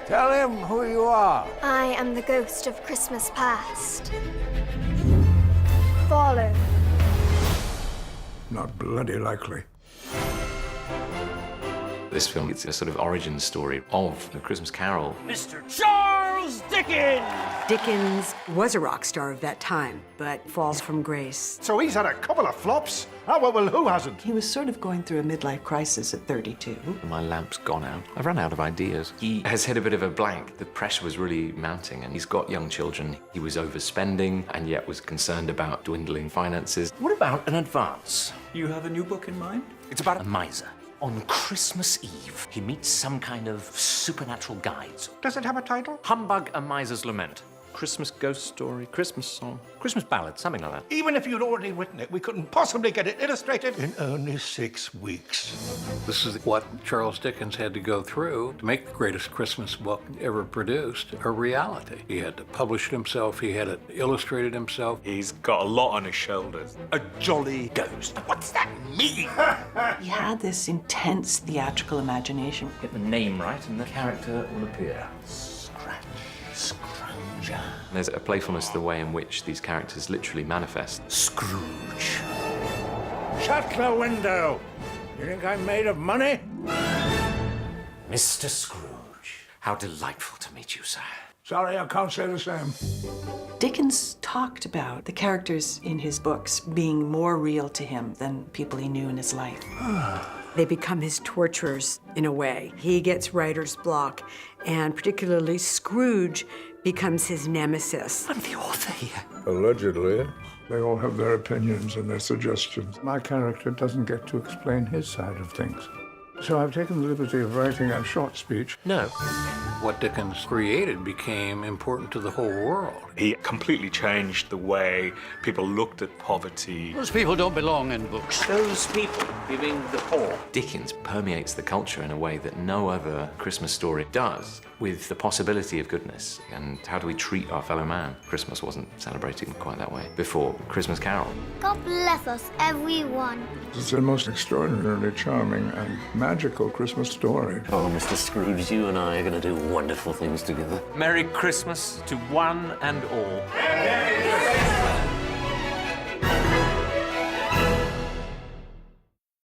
Tell him who you are. I am the ghost of Christmas past. Follow. Not bloody likely. This film, it's a sort of origin story of A Christmas Carol. Mr. Charles Dickens! Dickens was a rock star of that time, but falls from grace. So he's had a couple of flops. Oh, well, who hasn't? He was sort of going through a midlife crisis at 32. My lamp's gone out. I've run out of ideas. He has hit a bit of a blank. The pressure was really mounting, and he's got young children. He was overspending and yet was concerned about dwindling finances. What about an advance? You have a new book in mind? It's about a miser. On Christmas Eve, he meets some kind of supernatural guides. Does it have a title? Humbug, A Miser's Lament. Christmas ghost story, Christmas song, Christmas ballad, something like that. Even if you'd already written it, we couldn't possibly get it illustrated in only 6 weeks. This is what Charles Dickens had to go through to make the greatest Christmas book ever produced a reality. He had to publish it himself, he had it illustrated himself. He's got a lot on his shoulders. A jolly ghost. What's that mean? He had this intense theatrical imagination. Get the name right and the character will appear. Scratch, Scrounger. There's a playfulness to the way in which these characters literally manifest. Scrooge. Shut the window. You think I'm made of money? Mr. Scrooge. How delightful to meet you, sir. Sorry, I can't say the same. Dickens talked about the characters in his books being more real to him than people he knew in his life. They become his torturers, in a way. He gets writer's block, and particularly Scrooge becomes his nemesis. I'm the author here. Allegedly. They all have their opinions and their suggestions. My character doesn't get to explain his side of things. So I've taken the liberty of writing a short speech. No. What Dickens created became important to the whole world. He completely changed the way people looked at poverty. Those people don't belong in books. Those people giving the poor. Dickens permeates the culture in a way that no other Christmas story does, with the possibility of goodness. And how do we treat our fellow man? Christmas wasn't celebrated quite that way before Christmas Carol. God bless us, everyone. It's the most extraordinarily charming and magical Christmas story. Oh, Mr. Scrooge, you and I are going to do wonderful things together. Merry Christmas to one and all.